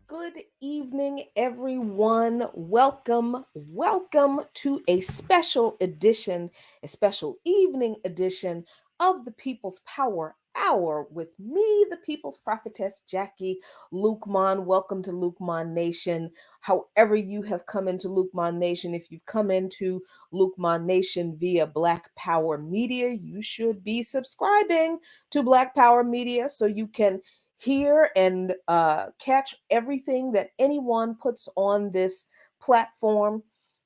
Good evening, everyone. Welcome to a special edition, a special evening edition of the People's Power Hour with me, the People's Prophetess Jackie Lukeman. Welcome to Lukeman Nation. However, you have come into Lukeman Nation, if you've come into Lukeman Nation via Black Power Media, you should be subscribing to Black Power Media so you can hear and catch everything that anyone puts on this platform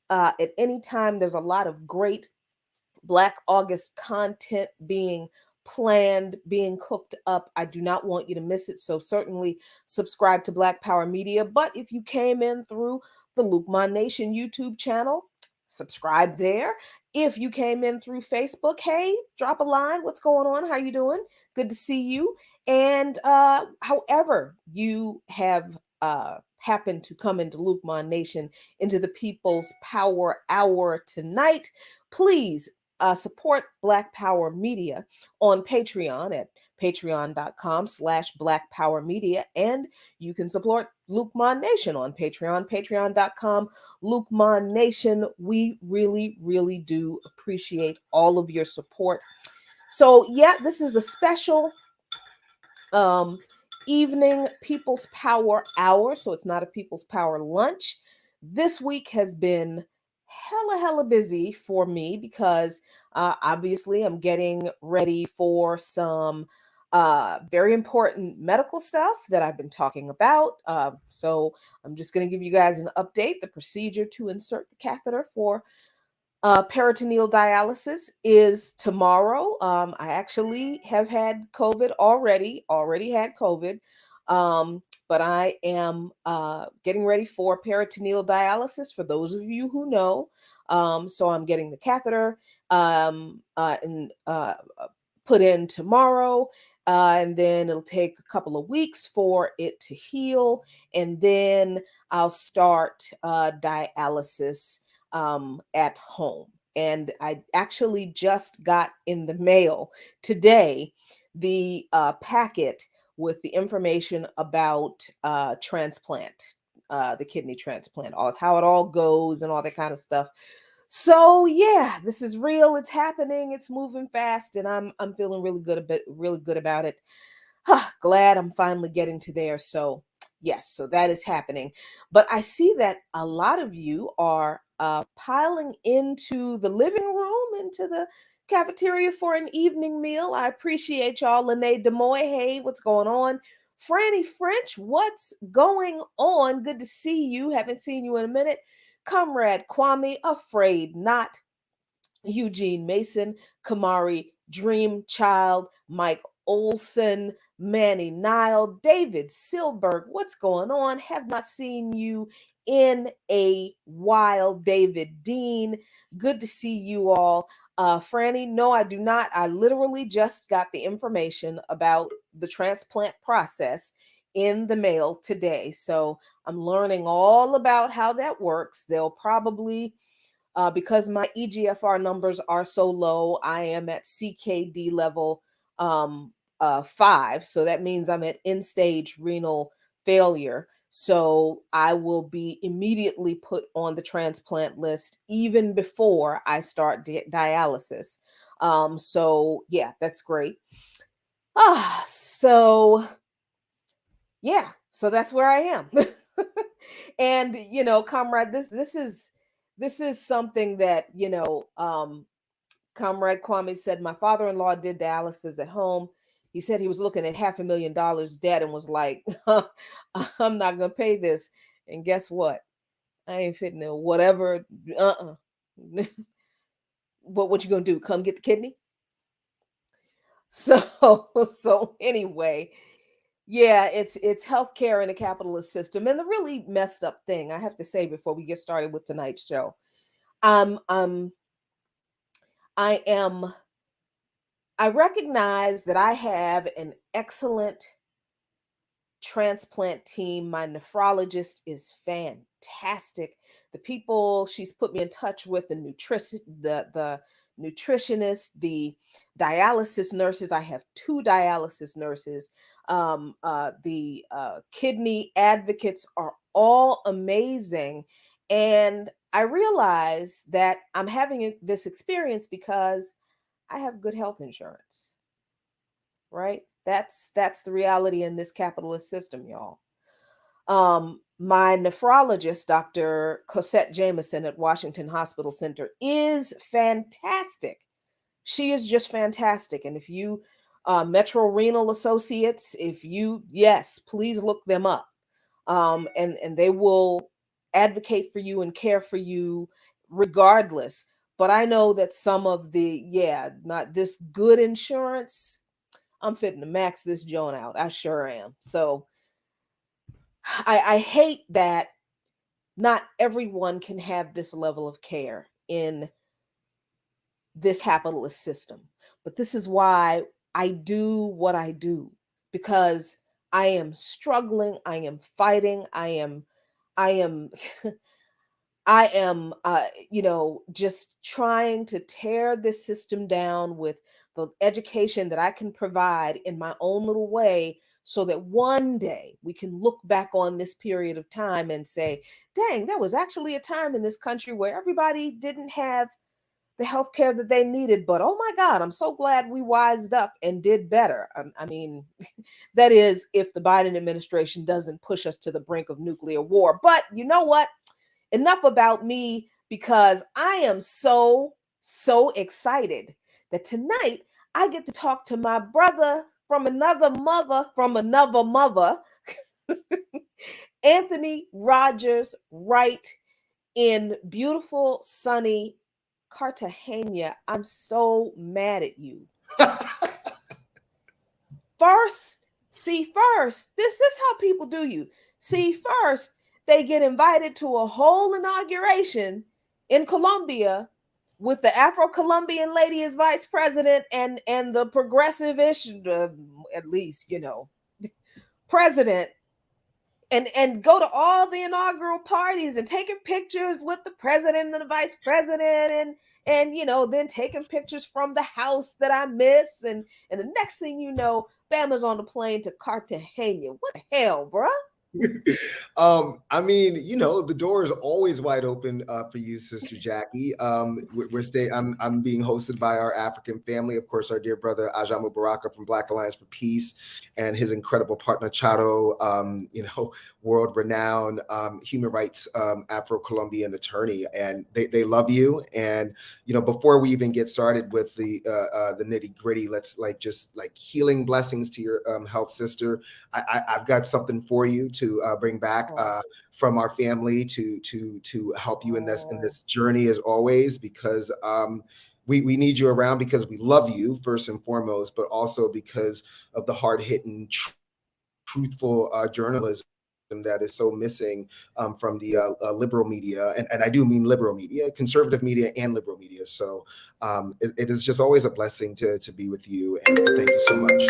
at any time. There's a lot of great Black August content being planned, being cooked up. I do not want you to miss it. So certainly subscribe to Black Power Media. But if you came in through the Lukeman Nation YouTube channel, subscribe there. If you came in through Facebook, hey, drop a line. What's going on? How you doing? Good to see you. And however you have happened to come into Lukeman Nation, into the People's Power Hour tonight, please support Black Power Media on Patreon at patreon.com/Black Power Media. And you can support Lukeman Nation on Patreon, patreon.com/Lukeman Nation. We really, really do appreciate all of your support. So, yeah, this is a special evening People's Power Hour. So it's not a People's Power lunch. This week has been hella busy for me because obviously I'm getting ready for some very important medical stuff that I've been talking about. So I'm just going to give you guys an update. The procedure to insert the catheter for peritoneal dialysis is tomorrow. I actually have had COVID already had COVID. But I am getting ready for peritoneal dialysis for those of you who know. So I'm getting the catheter and put in tomorrow. And then it'll take a couple of weeks for it to heal. And then I'll start dialysis at home. And I actually just got in the mail today the packet with the information about transplant, the kidney transplant, all how it all goes and all that kind of stuff. So yeah, this is real. It's happening. It's moving fast, and I'm feeling really good about it. Glad I'm finally getting to there. So yes, so that is happening. But I see that a lot of you are piling into the living room, into the cafeteria for an evening meal. I appreciate y'all. Lene Demoy, hey, what's going on? Franny French, what's going on? Good to see you. Haven't seen you in a minute. Comrade Kwame, afraid not. Eugene Mason, Kamari Dream Child, Mike Olson, Manny Nile, David Silberg. What's going on? Have not seen you in a while. David Dean, good to see you all. Franny, no, I do not. I literally just got the information about the transplant process in the mail today. So I'm learning all about how that works. They'll probably because my EGFR numbers are so low, I am at CKD level 5. So that means I'm at end stage renal failure. So I will be immediately put on the transplant list even before I start dialysis. So yeah, that's great. So yeah, so that's where I am. And comrade, this is something that Comrade Kwame said. My father-in-law did dialysis at home. He said he was looking at $500,000 debt and was like, I'm not gonna pay this. And guess what? I ain't fitting it. Whatever. What you gonna do? Come get the kidney? So anyway, yeah, it's healthcare in a capitalist system. And the really messed up thing I have to say before we get started with tonight's show, um, um, I am I recognize that I have an excellent transplant team. My nephrologist is fantastic. The people she's put me in touch with, the nutritionists, the dialysis nurses. I have two dialysis nurses. The kidney advocates are all amazing. And I realize that I'm having this experience because I have good health insurance, right? That's the reality in this capitalist system, y'all. My nephrologist, Dr. Cosette Jameson at Washington Hospital Center, is fantastic. She is just fantastic. And if you, Metro Renal Associates, if you, yes, please look them up. And they will advocate for you and care for you regardless. But I know that some of the, not this good insurance, I'm fitting to max this joint out. I sure am. So I hate that not everyone can have this level of care in this capitalist system. But this is why I do what I do, because I am struggling, I am fighting, I am I am just trying to tear this system down with the education that I can provide in my own little way, so that one day we can look back on this period of time and say, dang, there was actually a time in this country where everybody didn't have the health care that they needed. But oh my God, I'm so glad we wised up and did better. I mean, that is, if the Biden administration doesn't push us to the brink of nuclear war. But you know what? Enough about me, because I am so excited that tonight I get to talk to my brother from another mother, Anthony Rogers-Wright, in beautiful, sunny Cartagena. I'm so mad at you. First, this is how people do you. See, first, they get invited to a whole inauguration in Colombia with the Afro-Colombian lady as vice president, and the progressive-ish, at least, president, and go to all the inaugural parties and taking pictures with the president and the vice president, and then taking pictures from the house that I miss, and the next thing you know, Bama's on the plane to Cartagena. What the hell, bruh? I mean, the door is always wide open for you, Sister Jackie. I'm being hosted by our African family, of course, our dear brother Ajamu Baraka from Black Alliance for Peace, and his incredible partner Charo, world-renowned human rights Afro-Colombian attorney, and they love you. And before we even get started with the nitty-gritty, let's just healing blessings to your health, sister. I've got something for you to bring back from our family to help you in this journey, as always, because we need you around, because we love you first and foremost, but also because of the hard-hitting, truthful journalism that is so missing from the liberal media, and I do mean liberal media, conservative media, and liberal media. So it is just always a blessing to be with you, and thank you so much.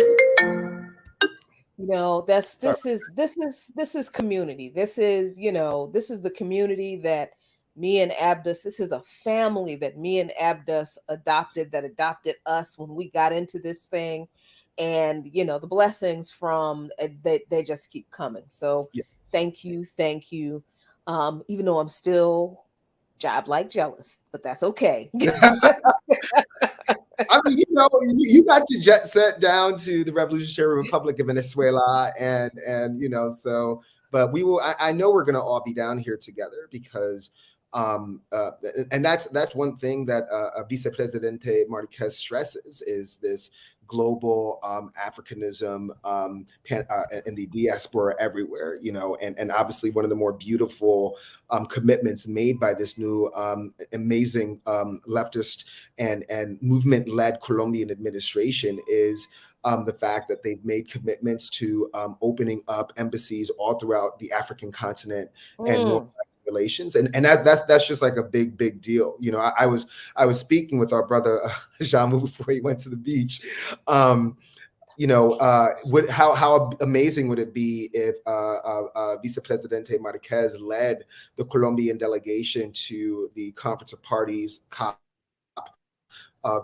This is community. This is the community that me and Abdus, this is a family that me and Abdus adopted, that adopted us when we got into this thing. And the blessings from they just keep coming. So Yes. thank you. Even though I'm still job like jealous, but that's okay. I mean, you got to jet set down to the Revolutionary Republic of Venezuela, and so, but we will. I know we're going to all be down here together, because, and that's one thing that Vice Presidente Marquez stresses, is this global Africanism and the diaspora everywhere, and obviously one of the more beautiful commitments made by this new amazing leftist and movement-led Colombian administration is the fact that they've made commitments to opening up embassies all throughout the African continent and more relations, and that's just like a big deal. I was speaking with our brother Jamu before he went to the beach. How amazing would it be if Vice Presidente Marquez led the Colombian delegation to the Conference of Parties COP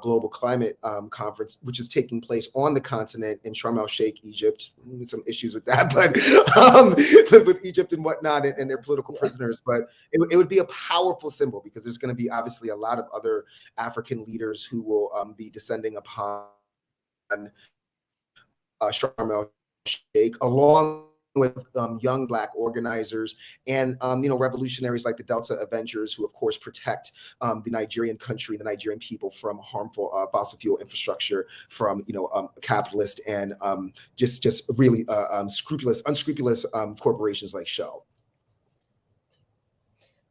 global climate conference, which is taking place on the continent in Sharm el Sheikh, Egypt. Some issues with that, but with Egypt and whatnot, and their political prisoners. But it would be a powerful symbol, because there's going to be obviously a lot of other African leaders who will be descending upon Sharm el Sheikh, along with young Black organizers and revolutionaries like the Delta Avengers, who of course protect the Nigerian country, the Nigerian people from harmful fossil fuel infrastructure, from capitalist and just really unscrupulous corporations like Shell.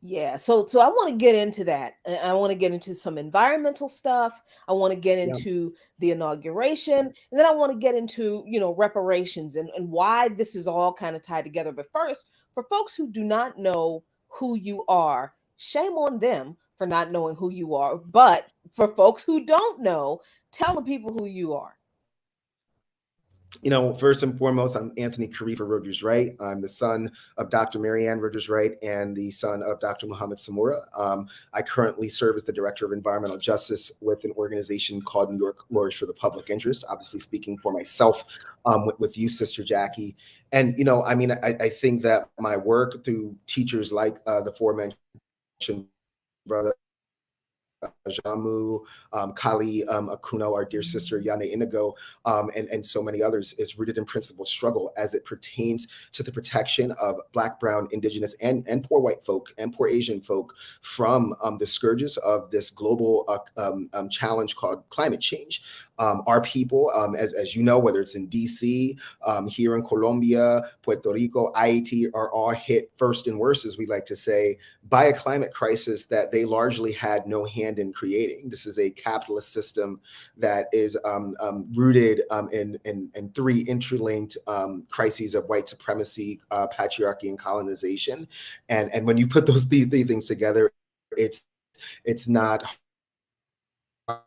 Yeah, so I want to get into that. I want to get into some environmental stuff. I want to get Yeah. into the inauguration, and then I want to get into, reparations and why this is all kind of tied together. But first, for folks who do not know who you are, shame on them for not knowing who you are. But for folks who don't know, tell the people who you are. First and foremost, I'm Anthony Karifa Rogers-Wright. I'm the son of Dr. Marianne Rogers-Wright and the son of Dr. Muhammad Samura. I currently serve as the Director of Environmental Justice with an organization called New York Lawyers for the Public Interest, obviously speaking for myself with you, Sister Jackie. And, I think that my work through teachers like the aforementioned brother Jamu, Kali Akuno, our dear sister Yane Inigo, and so many others, is rooted in principled struggle as it pertains to the protection of Black, Brown, Indigenous, and poor white folk and poor Asian folk from the scourges of this global challenge called climate change. Our people, as you know, whether it's in DC, here in Colombia, Puerto Rico, Haiti, are all hit first and worst, as we like to say, by a climate crisis that they largely had no hand in creating. This is a capitalist system that is rooted in three interlinked crises of white supremacy, patriarchy, and colonization. And when you put these things together, it's not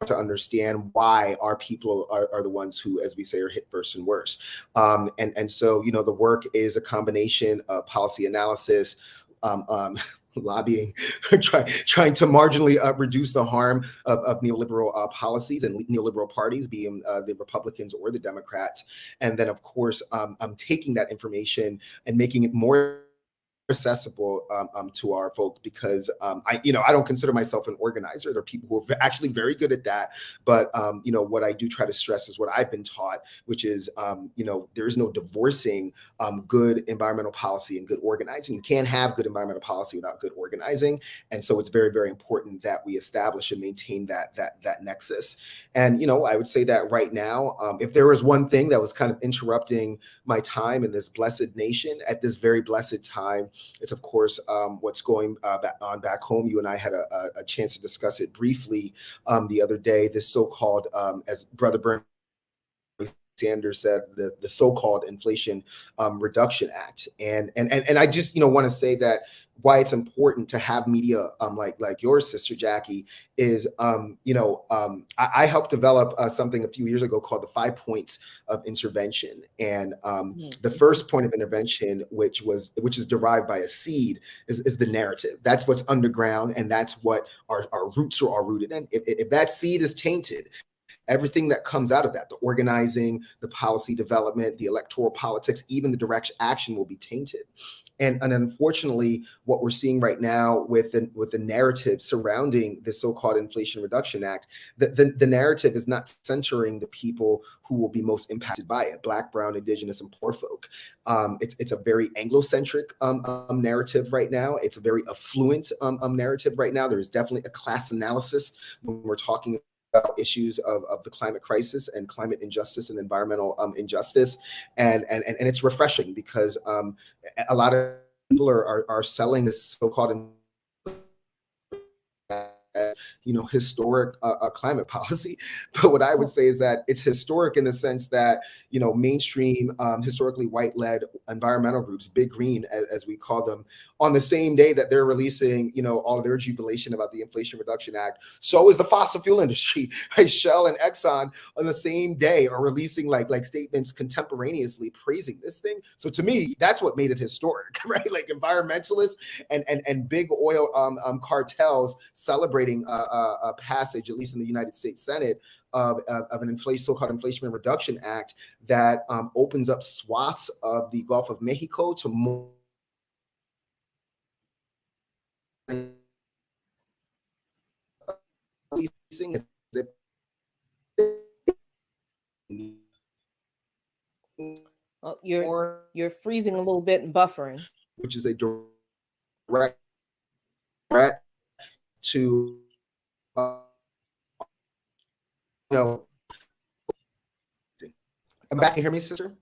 to understand why our people are the ones who, as we say, are hit first and worst. And so, the work is a combination of policy analysis, lobbying, trying to marginally reduce the harm of neoliberal policies and neoliberal parties, being the Republicans or the Democrats. And then, of course, I'm taking that information and making it more accessible to our folk, because I don't consider myself an organizer. There are people who are actually very good at that, but what I do try to stress is what I've been taught, which is there is no divorcing good environmental policy and good organizing. You can't have good environmental policy without good organizing, and so it's very, very important that we establish and maintain that nexus. And I would say that right now, if there was one thing that was kind of interrupting my time in this blessed nation at this very blessed time, it's of course what's going on back home. You and I had a chance to discuss it briefly the other day. This so-called, as Brother Bernie Sanders said, the so-called Inflation Reduction Act, and I just want to say that why it's important to have media like yours, Sister Jackie, is I helped develop something a few years ago called the 5 points of intervention, and the first point of intervention, which is derived by a seed, is the narrative. That's what's underground, and that's what our roots are rooted in. If that seed is tainted, everything that comes out of that, the organizing, the policy development, the electoral politics, even the direct action will be tainted. And unfortunately, what we're seeing right now with the narrative surrounding the so-called Inflation Reduction Act, the narrative is not centering the people who will be most impacted by it: Black, Brown, Indigenous, and poor folk. It's a very Anglo-centric narrative right now. It's a very affluent narrative right now. There is definitely a class analysis when we're talking about issues of the climate crisis and climate injustice and environmental injustice, and it's refreshing, because a lot of people are selling this so-called historic climate policy. But what I would say is that it's historic in the sense that mainstream historically white-led environmental groups, Big Green as we call them, on the same day that they're releasing all of their jubilation about the Inflation Reduction Act, so is the fossil fuel industry. Right? Shell and Exxon on the same day are releasing like statements contemporaneously praising this thing. So to me, that's what made it historic, right? Like environmentalists and big oil cartels celebrating passage, at least in the United States Senate, of an so-called Inflation Reduction Act that opens up swaths of the Gulf of Mexico to more leasing as if Oh, you're freezing a little bit and buffering. which is a direct threat to you know. I'm back. Can you hear me, sister?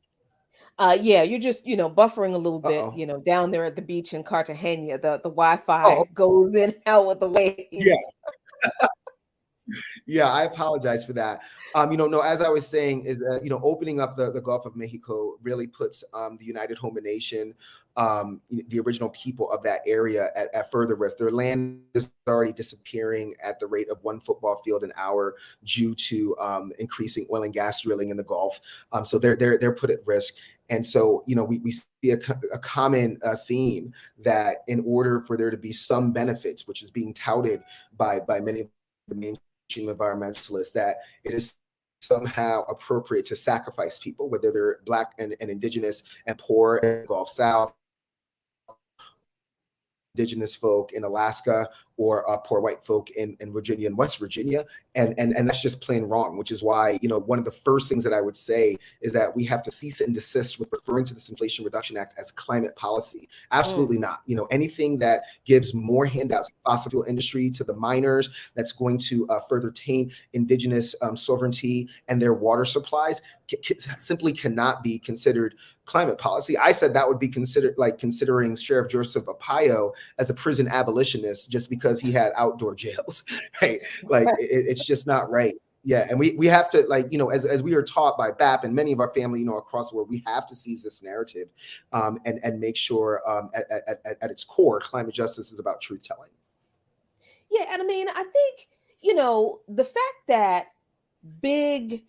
Yeah, you're just, buffering a little bit, Uh-oh. down there at the beach in Cartagena. The Oh, Wi-Fi goes in and out with the yeah. waves. Yeah, I apologize for that. No, as I was saying, is opening up the Gulf of Mexico really puts the United Home Nation, the original people of that area, at further risk. Their land is already disappearing at the rate of one football field an hour due to increasing oil and gas drilling in the Gulf. So they're put at risk. And so, we see a common theme that in order for there to be some benefits, which is being touted by many of the mainstream environmentalists, that it is somehow appropriate to sacrifice people, whether they're Black and indigenous and poor in the Gulf South, indigenous folk in Alaska, or poor white folk in Virginia and West Virginia. And that's just plain wrong, which is why, one of the first things that I would say is that we have to cease and desist with referring to this Inflation Reduction Act as climate policy. Absolutely not. Anything that gives more handouts to the fossil fuel industry, to the miners, that's going to further taint indigenous sovereignty and their water supplies simply cannot be considered climate policy. I said that would be considered like considering Sheriff Joseph Arpaio as a prison abolitionist just because he had outdoor jails, right? Like it's just not right. Yeah, and we have to, like, as we are taught by BAP and many of our family, across the world, we have to seize this narrative and make sure at its core, climate justice is about truth telling. Yeah, and I mean, I think, the fact that big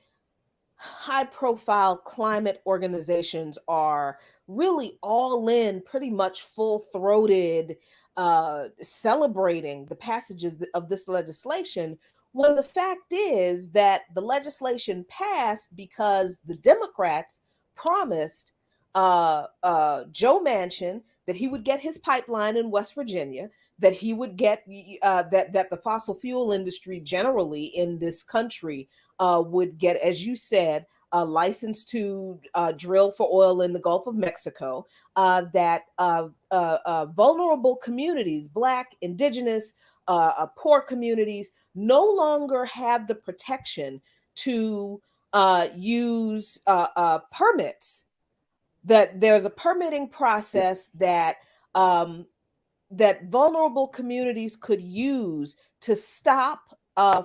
high profile climate organizations are really all in, pretty much full throated, celebrating the passages of this legislation, when the fact is that the legislation passed because the Democrats promised Joe Manchin that he would get his pipeline in West Virginia, that he would get that the fossil fuel industry generally in this country would get, as you said, a license to drill for oil in the Gulf of Mexico, that vulnerable communities, Black, indigenous, poor communities, no longer have the protection to use permits, that there's a permitting process um, that vulnerable communities could use to stop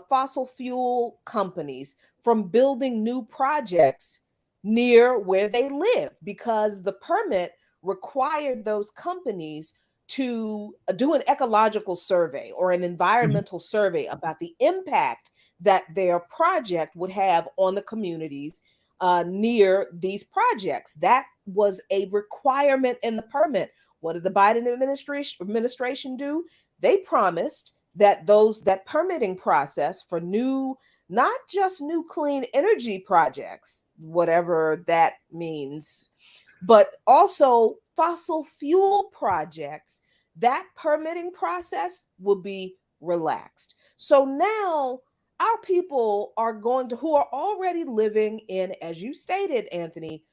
fossil fuel companies from building new projects near where they live, because the permit required those companies to do an ecological survey or an environmental survey about the impact that their project would have on the communities near these projects. That was a requirement in the permit. What did the Biden administration do? They promised that that permitting process for new, not just new clean energy projects, whatever that means, but also fossil fuel projects, that permitting process will be relaxed. So now our people are going to, who are already living in, as you stated, Anthony,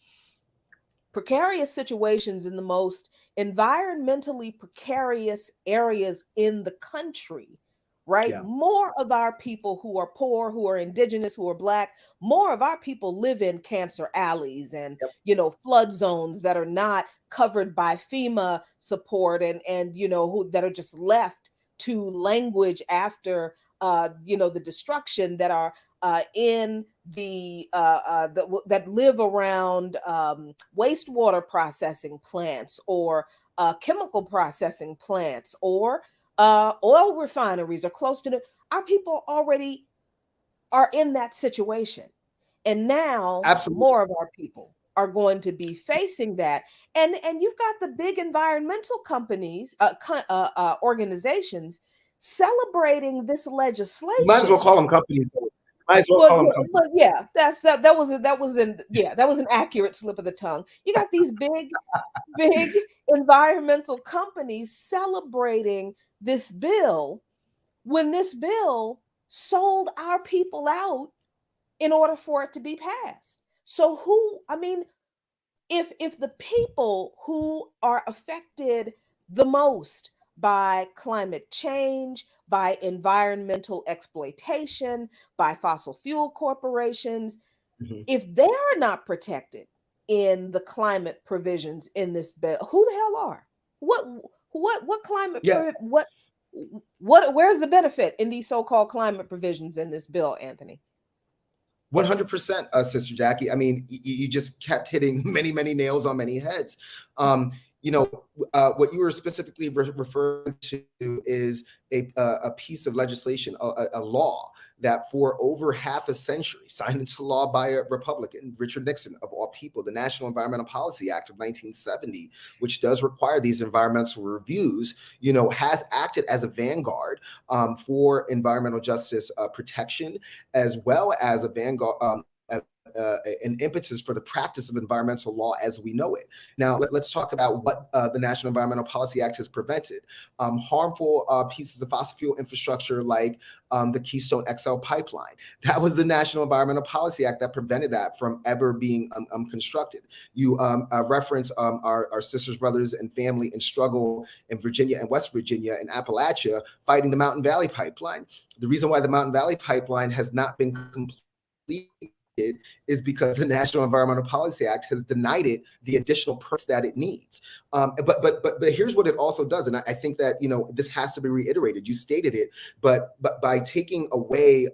precarious situations in the most environmentally precarious areas in the country, right? Yeah. More of our people who are poor, who are indigenous, who are Black, more of our people live in cancer alleys and, Yep. flood zones that are not covered by FEMA support, and that are just left to language after the destruction, that are in that live around wastewater processing plants, or chemical processing plants, or oil refineries, or close to our people already are in that situation. And now Absolutely. more of our people are going to be facing that. And you've got the big environmental companies, organizations celebrating this You might as well legislation. call them companies. Might as well But call them yeah, companies. but yeah, that was an accurate slip of the tongue. You got these big environmental companies celebrating this bill when this bill sold our people out in order for it to be passed. So who, I mean, if the people who are affected the most by climate change, by environmental exploitation, by fossil fuel corporations, Mhm. if they're not protected in the climate provisions in this bill, who the hell are? What what climate Yeah, what where's the benefit in these so-called climate provisions in this bill, Anthony? 100%, Sister Jackie. I mean, you just kept hitting many nails on many heads. Um, you know, what you were specifically referring to is a piece of legislation, a law that for over half a century signed into law by a Republican, Richard Nixon, of all people, the National Environmental Policy Act of 1970, which does require these environmental reviews, has acted as a vanguard for environmental justice protection, as well as a vanguard, an impetus for the practice of environmental law as we know it. Now, let's talk about what the National Environmental Policy Act has prevented. Harmful pieces of fossil fuel infrastructure like the Keystone XL pipeline. That was the National Environmental Policy Act that prevented that from ever being constructed. You reference our sisters, brothers, and family in struggle in Virginia and West Virginia and Appalachia fighting the Mountain Valley Pipeline. The reason why the Mountain Valley Pipeline has not been completed is because the National Environmental Policy Act has denied it the additional perks that it needs. But here's what it also does, and I think that this has to be reiterated. You stated it, but by taking away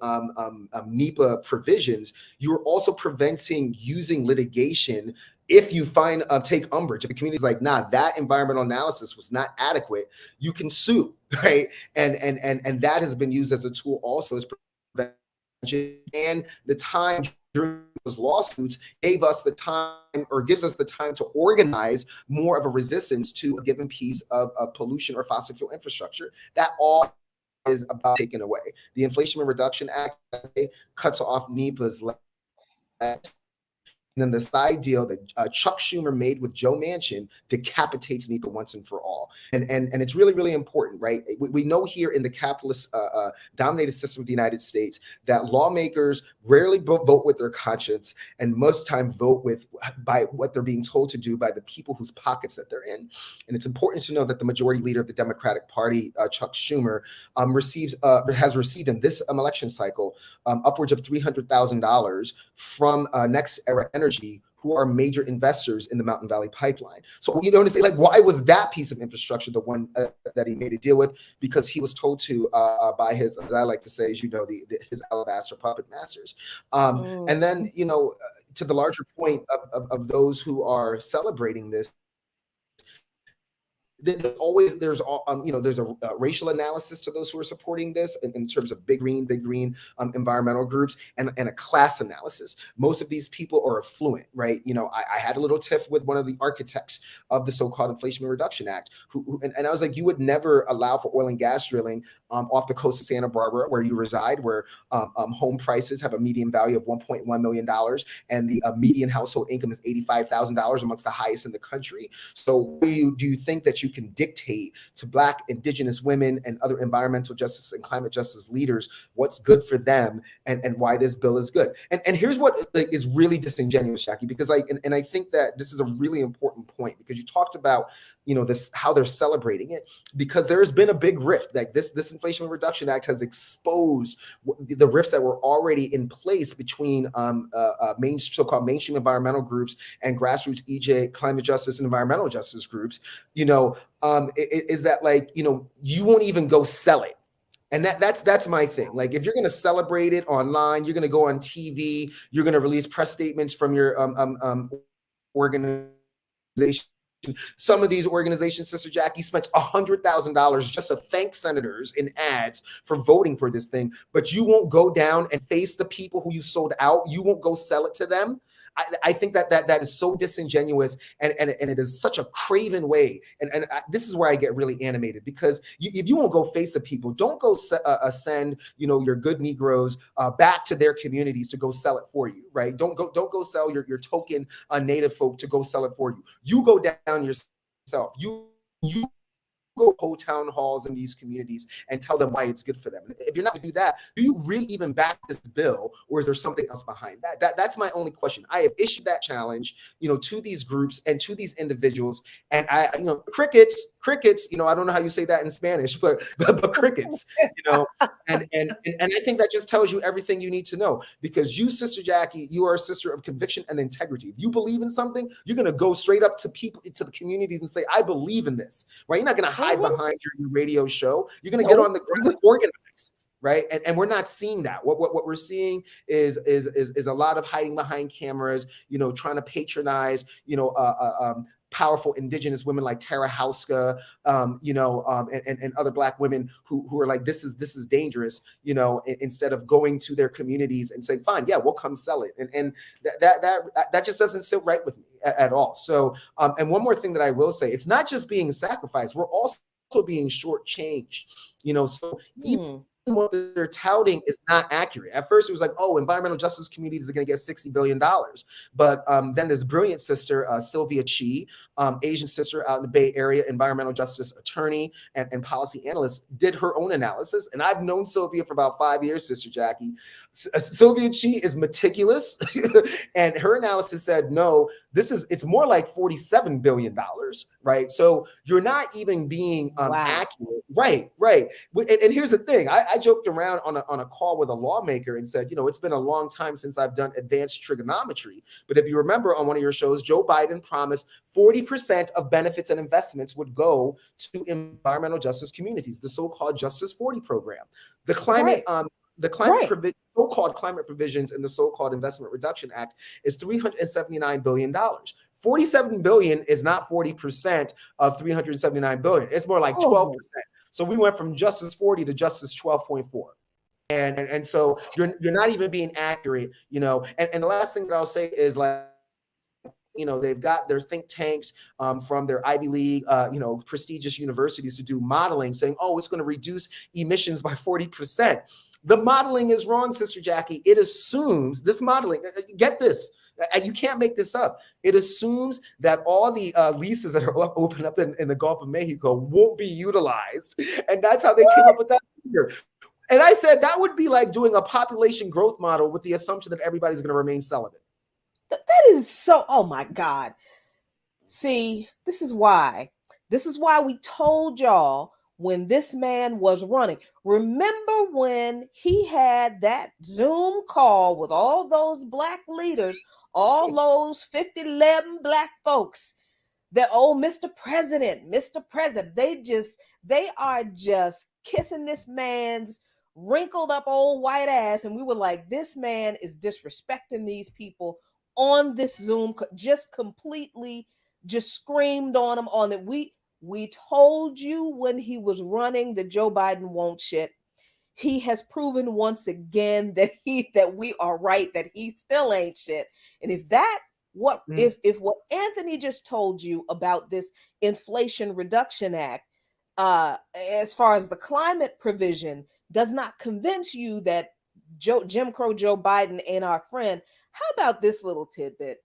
NEPA provisions, you're also preventing using litigation. If you find take umbrage, if the community is like, nah, that environmental analysis was not adequate, you can sue, right? And that has been used as a tool also as prevention. And the time during those lawsuits gave us the time, or gives us the time, to organize more of a resistance to a given piece of pollution or fossil fuel infrastructure. That all is about taken away. The Inflation Reduction Act cuts off NEPA's. And then the side deal that Chuck Schumer made with Joe Manchin decapitates NEPA once and for all. And it's really important, right? We know here in the capitalist dominated system of the United States that lawmakers rarely vote with their conscience, and most time vote by what they're being told to do by the people whose pockets that they're in. And it's important to know that the majority leader of the Democratic Party, Chuck Schumer, has received in this election cycle upwards of $300,000 from Next Era Energy, who are major investors in the Mountain Valley Pipeline. So to say, like, why was that piece of infrastructure the one that he made a deal with? Because he was told to by his, as I like to say, his alabaster puppet masters. And then, to the larger point of those who are celebrating this, there's a racial analysis to those who are supporting this in terms of big green environmental groups, and a class analysis. Most of these people are affluent, right? I had a little tiff with one of the architects of the so-called Inflation Reduction Act, and I was like, you would never allow for oil and gas drilling off the coast of Santa Barbara, where you reside, where home prices have a median value of $1.1 million, and the median household income is $85,000, amongst the highest in the country. So do you think that you can dictate to Black, Indigenous women, and other environmental justice and climate justice leaders what's good for them, and why this bill is good? And here's what is really disingenuous, Jackie, because and I think that this is a really important point, because you talked about this, how they're celebrating it, because there has been a big rift. Like this Inflation Reduction Act has exposed the rifts that were already in place between so-called mainstream environmental groups and grassroots EJ, climate justice and environmental justice groups. Is that, like, you won't even go sell it. And that's my thing. Like, if you're going to celebrate it online, you're going to go on TV, you're going to release press statements from your organization. Some of these organizations, Sister Jackie, spent $100,000 just to thank senators in ads for voting for this thing, but you won't go down and face the people who you sold out. You won't go sell it to them. I think that is so disingenuous, and it is such a craven way. And this is where I get really animated, because if you won't go face the people, don't go send your good Negroes back to their communities to go sell it for you, right? Don't go sell your token native folk to go sell it for you. You go down yourself. You go hold town halls in these communities and tell them why it's good for them. If you're not going to do that, do you really even back this bill, or is there something else behind that? That's my only question. I have issued that challenge, to these groups and to these individuals, and crickets. I don't know how you say that in Spanish, but crickets. And I think that just tells you everything you need to know, because you, Sister Jackie, you are a sister of conviction and integrity. If you believe in something, you're going to go straight up to people, to the communities, and say, I believe in this, right? You're not going to hide behind your radio show. You're going to get on the ground and organize, right? And we're not seeing that. What we're seeing is a lot of hiding behind cameras, trying to patronize, powerful indigenous women like Tara Houska, and other Black women who are like, this is dangerous, instead of going to their communities and saying, fine, yeah, we'll come sell it. And that just doesn't sit right with me at all. So, and one more thing that I will say, it's not just being sacrificed, we're also being shortchanged, so even what they're touting is not accurate. At first, it was like, oh, environmental justice communities are going to get $60 billion. But then this brilliant sister, Sylvia Chi, Asian sister out in the Bay Area, environmental justice attorney and policy analyst, did her own analysis. And I've known Sylvia for about 5 years, Sister Jackie. Sylvia Chi is meticulous. And her analysis said, no, it's more like $47 billion, right? So you're not even being accurate. Right. And here's the thing. I joked around on a call with a lawmaker and said, it's been a long time since I've done advanced trigonometry. But if you remember on one of your shows, Joe Biden promised 40% of benefits and investments would go to environmental justice communities, the so-called Justice 40 program. The climate, so-called climate provisions in the so-called Investment Reduction Act is $379 billion. 47 billion is not 40% of 379 billion. It's more like 12%. So we went from Justice 40 to Justice 12.4. And so you're not even being accurate, and the last thing that I'll say is, like, they've got their think tanks from their Ivy League, prestigious universities to do modeling, saying, oh, it's going to reduce emissions by 40%. The modeling is wrong, Sister Jackie. It assumes this modeling, get this, you can't make this up. It assumes that all the leases that are open up in the Gulf of Mexico won't be utilized. And that's how they came up with that figure. And I said that would be like doing a population growth model with the assumption that everybody's going to remain celibate. That is so, oh my God. See, this is why we told y'all when this man was running. Remember when he had that Zoom call with all those Black leaders, all those 50-11 Black folks, that, oh, Mr. President, they are just kissing this man's wrinkled up old white ass. And we were like, this man is disrespecting these people on this Zoom, just completely just screamed on him on it. We told you when he was running that Joe Biden won't shit. He has proven once again that we are right, that he still ain't shit. And if what Anthony just told you about this Inflation Reduction Act, as far as the climate provision, does not convince you that Jim Crow Joe Biden ain't our friend, how about this little tidbit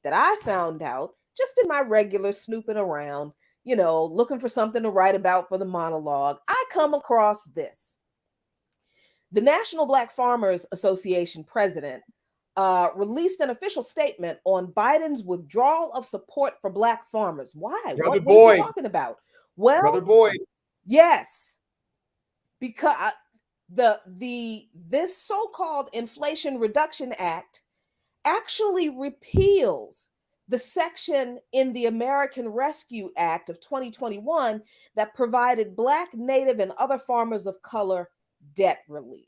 that I found out just in my regular snooping around, looking for something to write about for the monologue? I come across this. The National Black Farmers Association president released an official statement on Biden's withdrawal of support for Black farmers. Why? What is he talking about? Well, Brother Boyd. Yes, because this so-called Inflation Reduction Act actually repeals the section in the American Rescue Act of 2021 that provided Black, Native, and other farmers of color debt relief.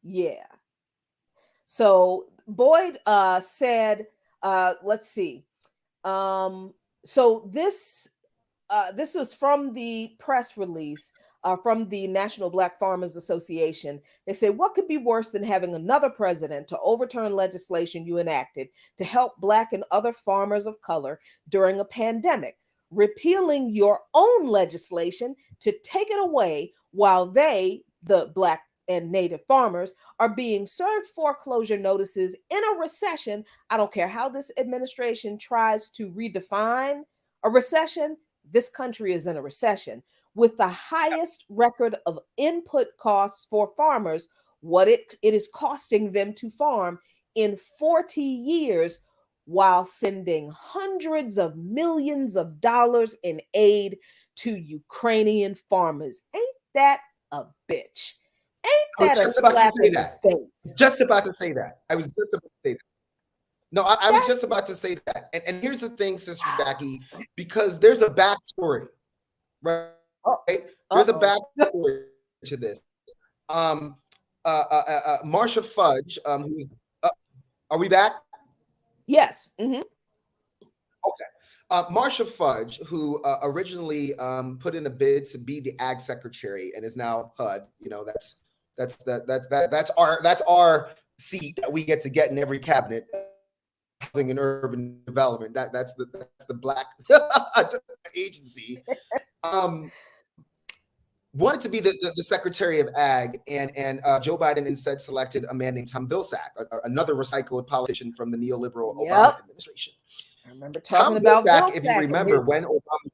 Yeah. So Boyd said, let's see. So this was from the press release. from the National Black Farmers Association. They say, what could be worse than having another president to overturn legislation you enacted to help Black and other farmers of color during a pandemic? Repealing your own legislation to take it away while they, the Black and Native farmers, are being served foreclosure notices in a recession. I don't care how this administration tries to redefine a recession, this country is in a recession with the highest record of input costs for farmers, what it is costing them to farm in 40 years, while sending hundreds of millions of dollars in aid to Ukrainian farmers. Ain't that a bitch? Ain't that a slap in the face? Just about to say that. I was just about to say that. No, I was just about to say that. And here's the thing, Sister Jackie, because there's a backstory, right? There's a backstory to this. Marsha Fudge, who's are we back? Yes. Mm-hmm. Okay. Marsha Fudge, who originally put in a bid to be the Ag Secretary and is now HUD. You know, that's our seat that we get to get in every cabinet. Housing and Urban Development. That's the Black agency. Wanted to be the Secretary of Ag, and Joe Biden instead selected a man named Tom Vilsack, another recycled politician from the neoliberal Obama administration. I remember talking about Vilsack, if you remember, when Obama,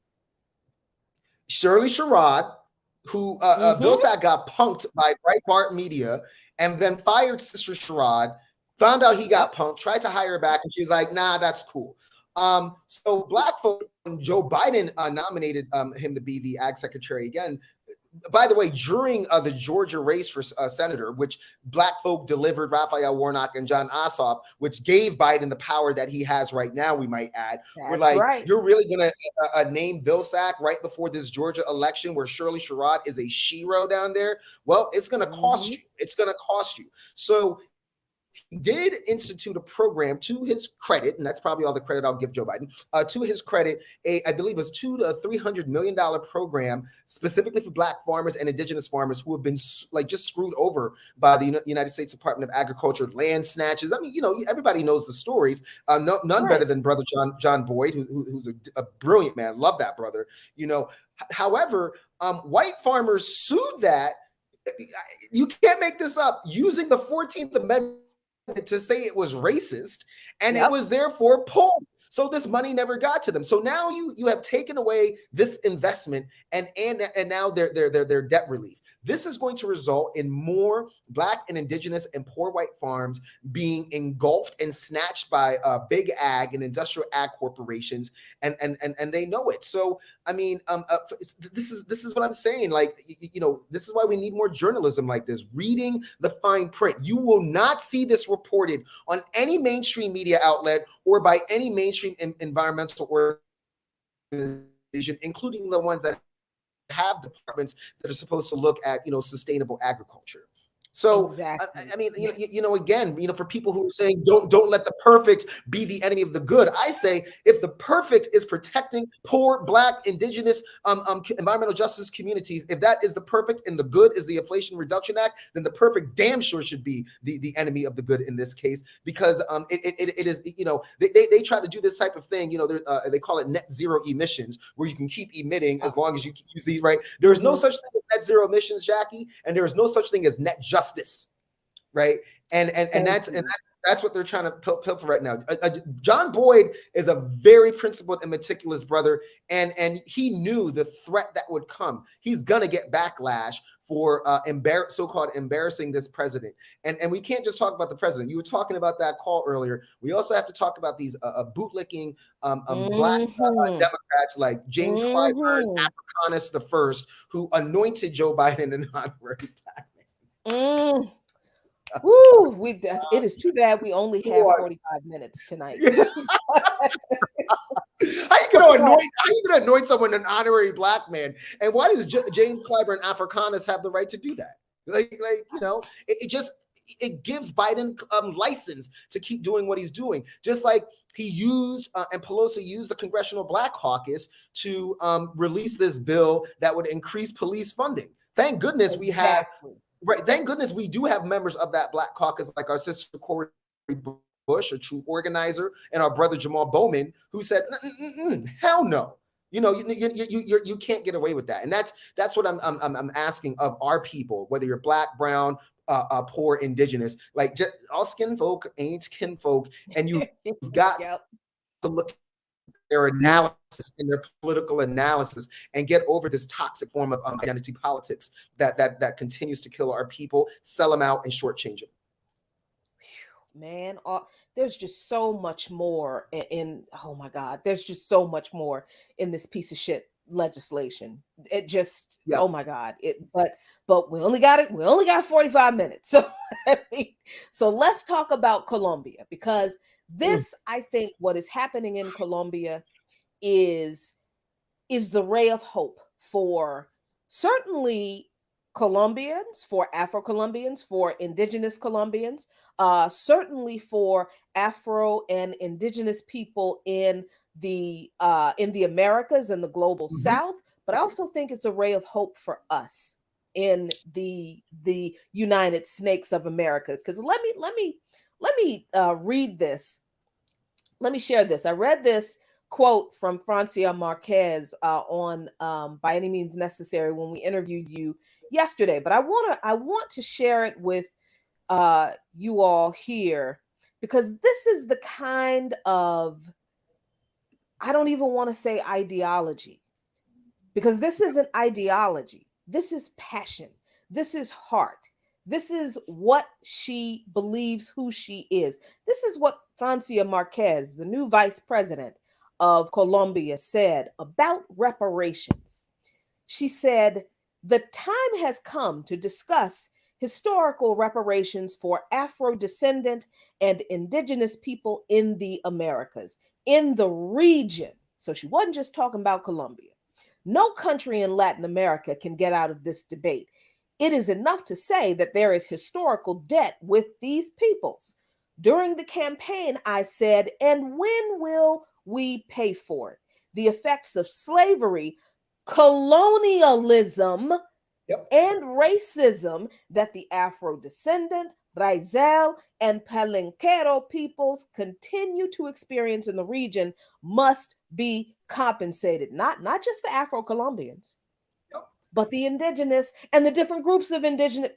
Shirley Sherrod, who Vilsack got punked by Breitbart Media, and then fired Sister Sherrod. Found out he got punked, tried to hire her back, and she was like, nah, that's cool. So Black folk, Joe Biden nominated him to be the Ag Secretary again. By the way, during the Georgia race for senator, which Black folk delivered Raphael Warnock and John Ossoff, which gave Biden the power that he has right now, we might add. We're like, you're really going to name Vilsack right before this Georgia election where Shirley Sherrod is a shero down there? Well, it's going to cost you. It's going to cost you. So he did institute a program, to his credit, and that's probably all the credit I'll give Joe Biden. To his credit, I believe it was $200 to $300 million program specifically for Black farmers and indigenous farmers who have been just screwed over by the United States Department of Agriculture, land snatches. I mean, everybody knows the stories. None better than Brother John Boyd, who's a brilliant man. Love that brother. However, white farmers sued that. You can't make this up. Using the 14th Amendment to say it was racist, and it was therefore pulled. So this money never got to them. So now you have taken away this investment, and now their debt relief. This is going to result in more Black and indigenous and poor white farms being engulfed and snatched by big ag and industrial ag corporations, and they know it. So I mean, this is what I'm saying. Like, this is why we need more journalism like this, reading the fine print. You will not see this reported on any mainstream media outlet or by any mainstream environmental organization, including the ones that have departments that are supposed to look at sustainable agriculture. So exactly. I mean, again, for people who are saying don't let the perfect be the enemy of the good, I say if the perfect is protecting poor Black, indigenous, environmental justice communities, if that is the perfect and the good is the Inflation Reduction Act, then the perfect damn sure should be the enemy of the good in this case, because it is, they try to do this type of thing, they call it net zero emissions, where you can keep emitting as long as you use these, right? There is no such thing as net zero emissions, Jackie, and there is no such thing as net justice, right? And that's what they're trying to pilfer right now. John Boyd is a very principled and meticulous brother, and he knew the threat that would come. He's gonna get backlash for so-called embarrassing this president. And we can't just talk about the president. You were talking about that call earlier. We also have to talk about these bootlicking Black Democrats like James Clyburn, Africanus the First, who anointed Joe Biden an honorary Black man. Woo! It is too bad we only have 45 minutes tonight. How you gonna anoint someone an honorary Black man? And why does James Clyburn Africanus have the right to do that? It just it gives Biden license to keep doing what he's doing. Just like he used and Pelosi used the Congressional Black Caucus to release this bill that would increase police funding. Thank goodness we have, right? Thank goodness we do have members of that Black Caucus, like our sister Corey Bush, a true organizer, and our brother Jamal Bowman, who said, "Hell no." You can't get away with that, and that's what I'm asking of our people, whether you're Black, brown, poor, indigenous, like just, all skin folk ain't skin folk, and you've got to look at their analysis and their political analysis and get over this toxic form of identity politics that continues to kill our people, sell them out, and shortchange them. Man, there's just so much more oh my God, there's just so much more in this piece of shit legislation. It just, oh my God, but we only got 45 minutes. So so let's talk about Colombia, because this, I think what is happening in Colombia is the ray of hope for certainly Colombians, for Afro-Colombians, for indigenous Colombians, certainly for Afro and indigenous people in the Americas and the global South. But I also think it's a ray of hope for us in the United Snakes of America. Because let me read this. Let me share this. I read this quote from Francia Marquez on By Any Means Necessary when we interviewed you yesterday, but I want to share it with you all here, because this is the kind of, I don't even want to say ideology, because this isn't ideology. This is passion. This is heart. This is what she believes, who she is. This is what Francia Marquez, the new vice president of Colombia, said about reparations. She said, "The time has come to discuss historical reparations for Afro-descendant and indigenous people in the Americas, in the region." So she wasn't just talking about Colombia. "No country in Latin America can get out of this debate. It is enough to say that there is historical debt with these peoples. During the campaign, I said, and when will we pay for it? The effects of slavery, colonialism, and racism that the Afro-descendant, Raizal, and Palenquero peoples continue to experience in the region must be compensated." Not just the Afro-Colombians, but the indigenous and the different groups of indigenous.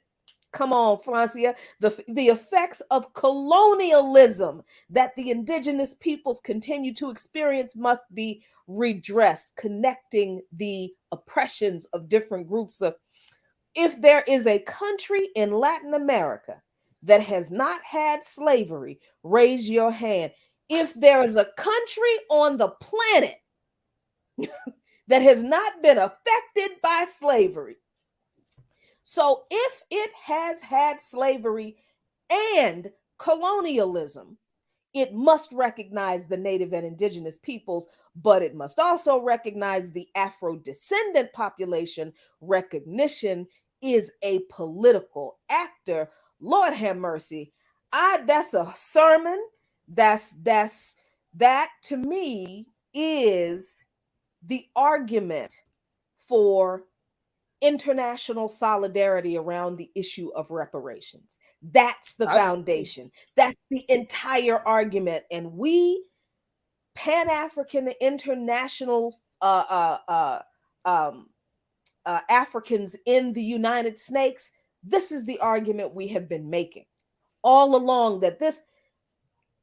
Come on, Francia. The effects of colonialism that the indigenous peoples continue to experience must be redressed, connecting the oppressions of different groups of. If there is a country in Latin America that has not had slavery, raise your hand. If there is a country on the planet that has not been affected by slavery. So if it has had slavery and colonialism, it must recognize the native and indigenous peoples, but it must also recognize the Afro-descendant population. Recognition is a political actor. Lord have mercy. That's a sermon. That to me is the argument for international solidarity around the issue of reparations. That's the foundation. That's the entire argument. And we Pan-African international Africans in the United Snakes, this is the argument we have been making all along, that this,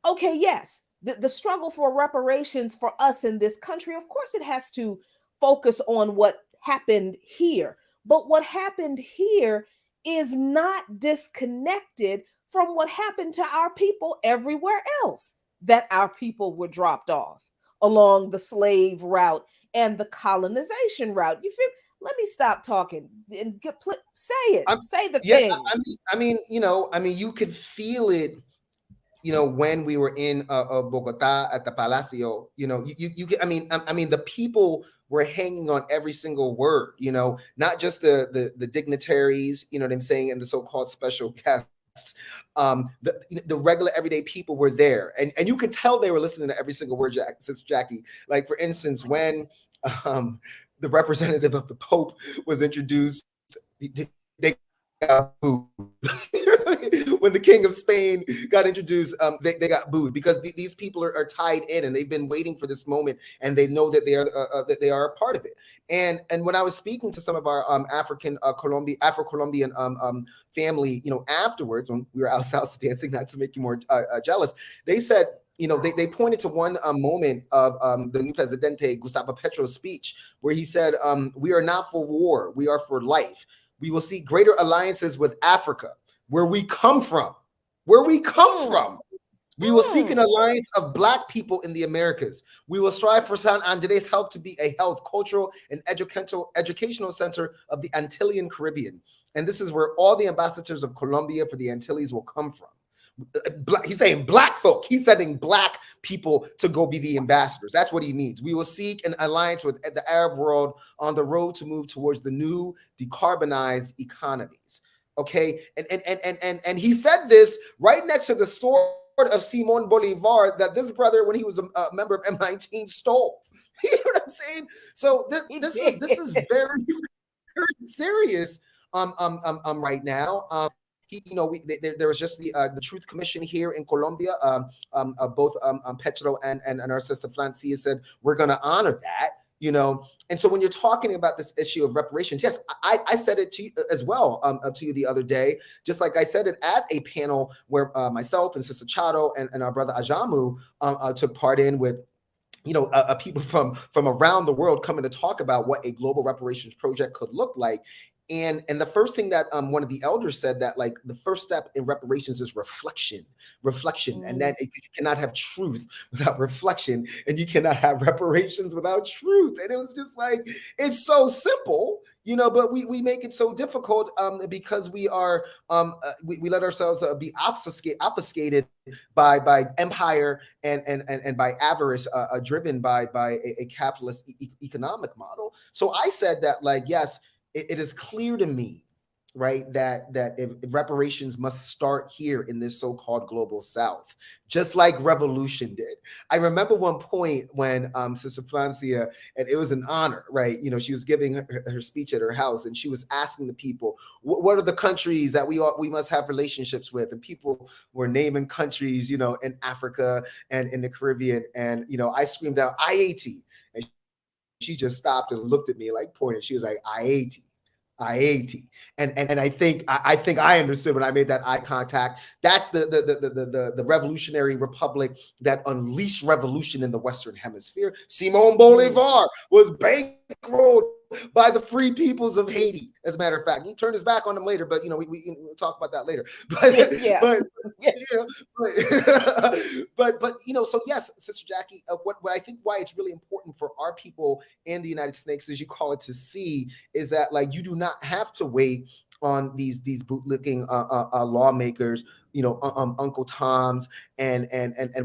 okay, yes, the struggle for reparations for us in this country, of course, it has to focus on what happened here. But what happened here is not disconnected from what happened to our people everywhere else, that our people were dropped off along the slave route and the colonization route. You feel? Let me stop talking and say it. Say the things. I mean, you could feel it. When we were in Bogota at the Palacio, I mean, the people were hanging on every single word, not just the dignitaries, what I'm saying, and the so-called special guests, The regular everyday people were there, and you could tell they were listening to every single word, Sister Jackie. Like, for instance, when the representative of the Pope was introduced, they got booed. When the King of Spain got introduced, they got booed because these people are tied in, and they've been waiting for this moment, and they know that they are a part of it. And when I was speaking to some of our Afro-Colombian family, afterwards, when we were out salsa dancing, not to make you more jealous, they said, they pointed to one moment of the new Presidente Gustavo Petro's speech, where he said, "We are not for war, we are for life. We will see greater alliances with Africa, where we come from. Where we come from. We will seek an alliance of Black people in the Americas. We will strive for San Andres help to be a health, cultural, and educational center of the Antillean Caribbean. And this is where all the ambassadors of Colombia for the Antilles will come from." He's saying Black folk. He's sending Black people to go be the ambassadors. That's what he means. We will seek an alliance with the Arab world on the road to move towards the new decarbonized economies. Okay, and he said this right next to the sword of Simon Bolivar that this brother, when he was a member of M19, stole. You know what I'm saying? So this is very, very serious right now. There was just the Truth Commission here in Colombia. Both Petro and our sister Francia said, we're going to honor that. And so when you're talking about this issue of reparations, yes, I said it to you as well, to you the other day, just like I said it at a panel where myself and Sister Chado and our brother Ajamu took part in with people from around the world coming to talk about what a global reparations project could look like. And the first thing that one of the elders said, that like the first step in reparations is reflection, and that you cannot have truth without reflection, and you cannot have reparations without truth. And it was just like, it's so simple, but we make it so difficult because we are we let ourselves be obfuscated by empire and by avarice, driven by a capitalist economic model. So I said that, like, yes, it is clear to me, right, that if reparations must start here in this so-called global South, just like revolution did. I remember one point when Sister Francia, and it was an honor, right? She was giving her speech at her house, and she was asking the people, what are the countries that we must have relationships with? And people were naming countries, in Africa and in the Caribbean. And, I screamed out, I-80. And she just stopped and looked at me, like, pointed. She was like, I-80. And I think I understood when I made that eye contact. That's the revolutionary republic that unleashed revolution in the Western Hemisphere. Simon Bolivar was bankrolled by the free peoples of Haiti. As a matter of fact, he turned his back on them later, but we'll talk about that later. But so yes, Sister Jackie, what I think why it's really important for our people in the United States, as you call it, to see is that, like, you do not have to wait on these bootlicking lawmakers, Uncle Toms and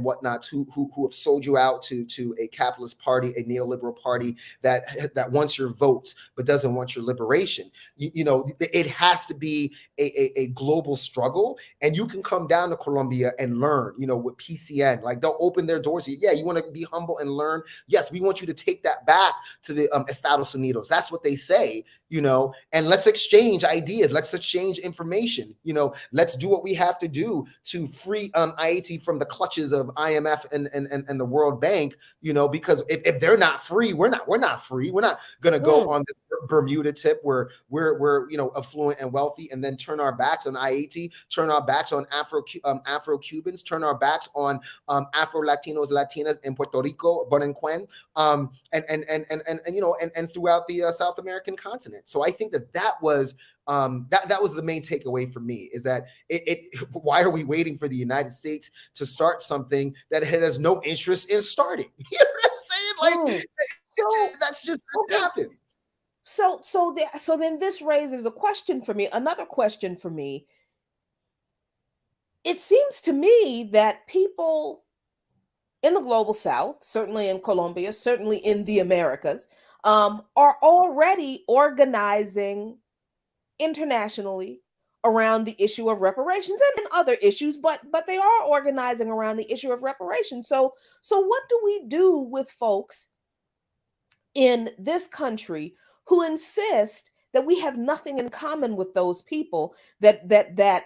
whatnots who have sold you out to a capitalist party, a neoliberal party that wants your votes but doesn't want your liberation. It has to be a global struggle, and you can come down to Colombia and learn, with PCN, like, they'll open their doors here. Yeah, you want to be humble and learn. Yes, we want you to take that back to the Estados Unidos. That's what they say, and let's exchange ideas. Let's exchange information. Let's do what we have to do to free Haiti from the clutches of IMF and the World Bank, because if they're not free, we're not free. We're not going to go on this Bermuda tip where we're affluent and wealthy, and then turn our backs on Haiti, turn our backs on Afro-Cubans, turn our backs on Afro-Latinos, Latinas in Puerto Rico, Bonenquen, and throughout the South American continent. So I think that was that was the main takeaway for me, is that why are we waiting for the United States to start something that it has no interest in starting? You know what I'm saying? Like, that's just not happening. So then this raises a question for me, another question for me. It seems to me that people in the global South, certainly in Colombia, certainly in the Americas, are already organizing internationally around the issue of reparations and other issues, but they are organizing around the issue of reparations. So what do we do with folks in this country who insist that we have nothing in common with those people, that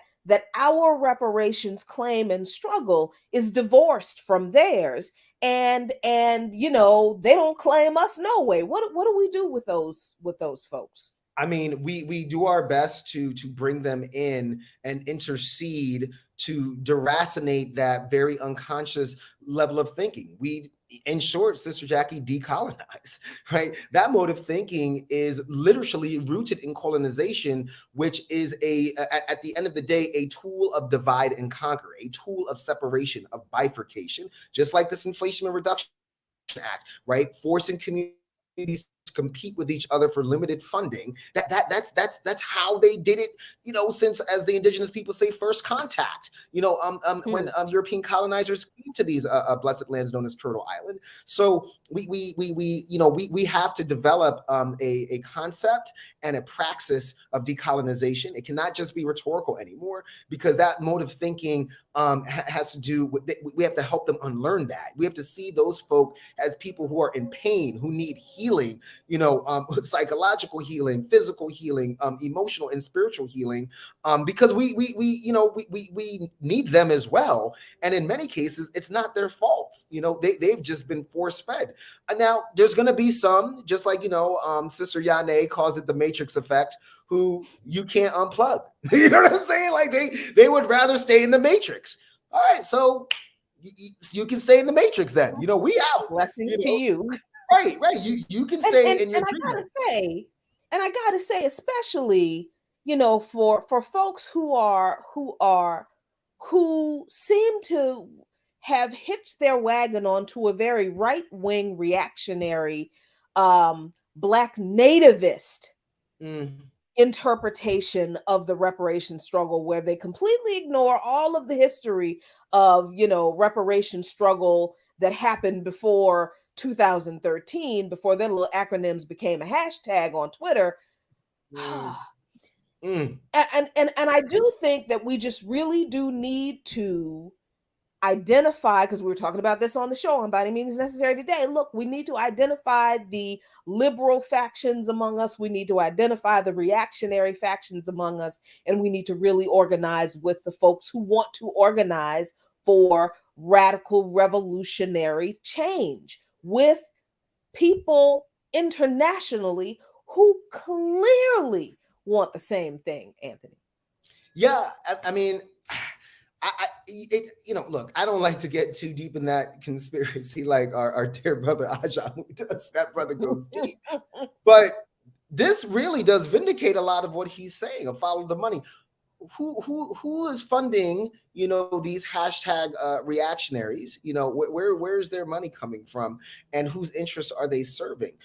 our reparations claim and struggle is divorced from theirs, and they don't claim us no way? What do we do with those folks? I mean, we do our best to bring them in and intercede to deracinate that very unconscious level of thinking. We, in short, Sister Jackie, decolonize, right? That mode of thinking is literally rooted in colonization, which is at the end of the day, a tool of divide and conquer, a tool of separation, of bifurcation, just like this Inflation Reduction Act, right? Forcing communities to compete with each other for limited funding. That's how they did it, since, as the indigenous people say, first contact, when European colonizers came to these blessed lands known as Turtle Island. So we have to develop a concept and a praxis of decolonization. It cannot just be rhetorical anymore, because that mode of thinking has to do with, we have to help them unlearn that. We have to see those folk as people who are in pain, who need healing, psychological healing, physical healing, emotional and spiritual healing, because we need them as well. And in many cases, it's not their faults. They've just been force fed. And now there's going to be some, just like, Sister Yane calls it the Matrix effect, who you can't unplug. You know what I'm saying? Like they would rather stay in the Matrix. All right, so you can stay in the Matrix then. We out. Blessings to you. Right. You can stay in your dream. And I gotta say, especially, for folks who seem to have hitched their wagon onto a very right-wing reactionary Black nativist interpretation of the reparations struggle, where they completely ignore all of the history of reparation struggle that happened before 2013, before their little acronyms became a hashtag on Twitter. And I do think that we just really do need to identify, because we were talking about this on the show on By Any Means Necessary today. Look, we need to identify the liberal factions among us. We need to identify the reactionary factions among us. And we need to really organize with the folks who want to organize for radical revolutionary change, with people internationally who clearly want the same thing, Anthony. Yeah, I mean, look, I don't like to get too deep in that conspiracy like our dear brother Ajahn does. That brother goes deep. But this really does vindicate a lot of what he's saying of follow the money. Who is funding, these hashtag reactionaries? Where's their money coming from, and whose interests are they serving?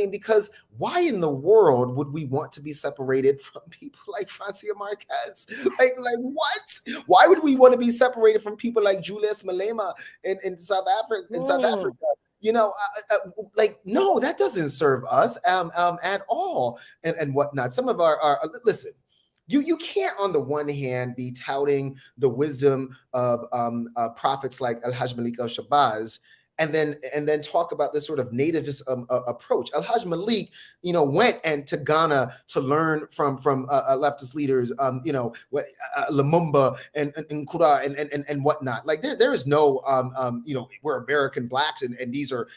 Because why in the world would we want to be separated from people like Francia Marquez? Like what? Why would we want to be separated from people like Julius Malema in South Africa? No, that doesn't serve us at all, and whatnot. Some of our listen. You can't, on the one hand, be touting the wisdom of prophets like Al-Hajj Malik al-Shabazz, and then talk about this sort of nativist approach. Al-Hajj Malik, went to Ghana to learn from leftist leaders, Lumumba and Nkura and whatnot. Like there is no, we're American Blacks and these are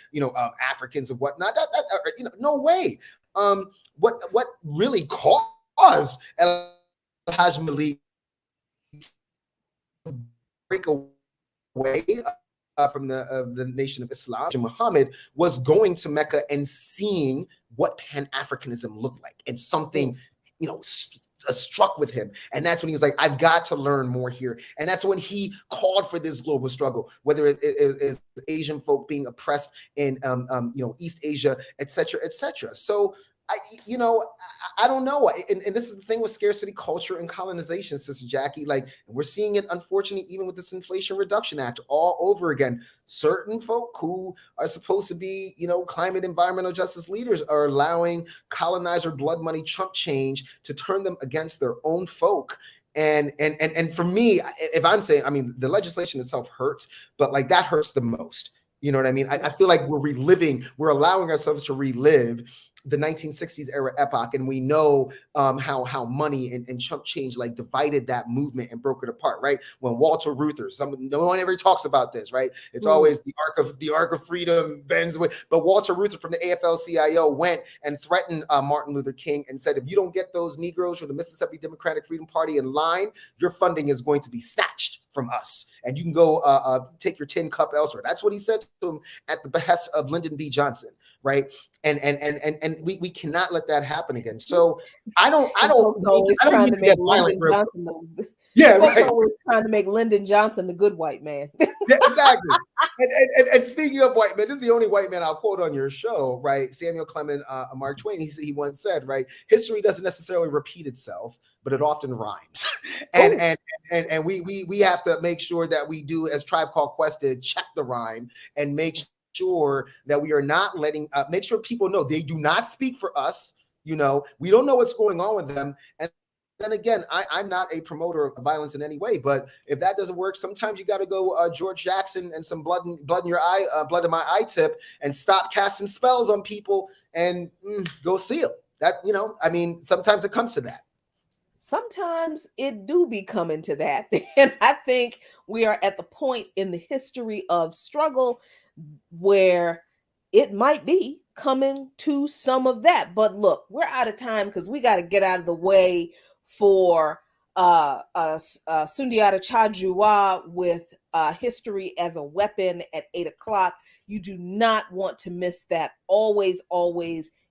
Africans and whatnot. No way. What really caused Al-Hajj Malik to break away from the Nation of Islam, Muhammad was going to Mecca and seeing what Pan-Africanism looked like, and something, struck with him. And that's when he was like, I've got to learn more here. And that's when he called for this global struggle, whether it is Asian folk being oppressed in, East Asia, et cetera, et cetera. So I don't know. And this is the thing with scarcity culture and colonization, Sister Jackie. Like, we're seeing it, unfortunately, even with this Inflation Reduction Act all over again. Certain folk who are supposed to be, climate environmental justice leaders are allowing colonizer blood money chump change to turn them against their own folk. And for me, if I'm saying, I mean, the legislation itself hurts, but like that hurts the most. You know what I mean? I feel like we're allowing ourselves to relive the 1960s era epoch, and we know how money and chump change like divided that movement and broke it apart, right? When Walter Reuther, no one ever talks about this, right? It's always the arc of freedom bends way, but Walter Reuther from the AFL-CIO went and threatened Martin Luther King and said, if you don't get those Negroes from the Mississippi Democratic Freedom Party in line, your funding is going to be snatched from us, and you can go take your tin cup elsewhere. That's what he said to him at the behest of Lyndon B. Johnson, right? And we cannot let that happen again. So I don't need to get violent. Yeah, folks right. Always trying to make Lyndon Johnson the good white man. Yeah, exactly. And speaking of white men, this is the only white man I'll quote on your show, right? Samuel Clement, Mark Twain. He once said, right, history doesn't necessarily repeat itself, but it often rhymes. and we have to make sure that we do, as Tribe Called Quest did, check the rhyme and make sure that we are not letting make sure people know they do not speak for us. We don't know what's going on with them. And then again, I'm not a promoter of violence in any way, but if that doesn't work, sometimes you got to go George Jackson and some blood in your eye, blood in my eye tip, and stop casting spells on people and go seal that. I mean, sometimes it comes to that. Sometimes it do be coming to that. And I think we are at the point in the history of struggle where it might be coming to some of that. But look, we're out of time because we got to get out of the way for Sundiata Chajua with History as a Weapon at 8:00. You do not want to miss that. Always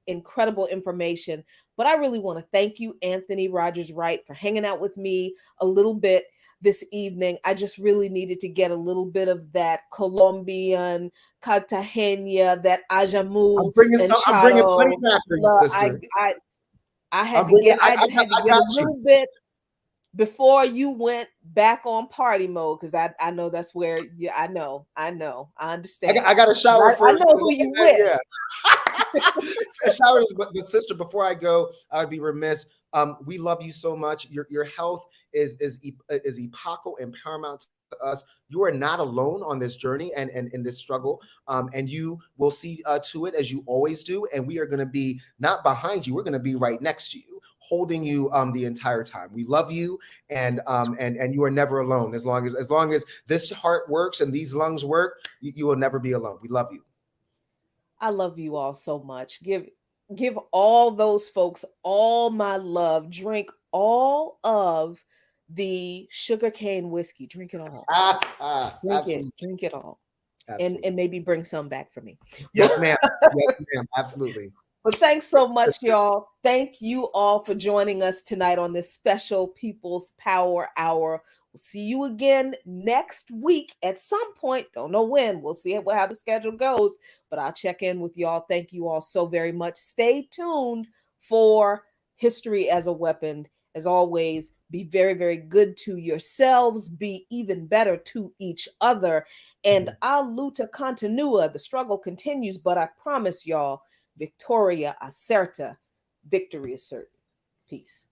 incredible information. But I really want to thank you, Anthony Rogers-Wright, for hanging out with me a little bit this evening. I just really needed to get a little bit of that Colombian, Cartagena, that Ajamu. I'm bringing plenty back for you, sister. I had to get a little bit before you went back on party mode, because I know that's where I understand. I got to shower first. I know who you with. Yeah. Showers, but sister, before I go, I would be remiss. We love you so much. Your health is epochal and paramount to us. You are not alone on this journey and in this struggle. And you will see to it, as you always do. And we are going to be not behind you. We're going to be right next to you, holding you the entire time. We love you, and you are never alone. As long as this heart works and these lungs work, you will never be alone. We love you. I love you all so much. Give all those folks all my love. Drink all of the sugarcane whiskey. Drink it all. Drink it all. Absolutely. And maybe bring some back for me. Yes, ma'am. Yes, ma'am. Absolutely. But thanks so much, y'all. Thank you all for joining us tonight on this special People's Power Hour. We'll see you again next week at some point. Don't know when. We'll see how the schedule goes, but I'll check in with y'all. Thank you all so very much. Stay tuned for History as a Weapon. As always, be very, very good to yourselves. Be even better to each other. And a luta continua. The struggle continues, but I promise y'all, Victoria acerta. Victory is certain. Peace.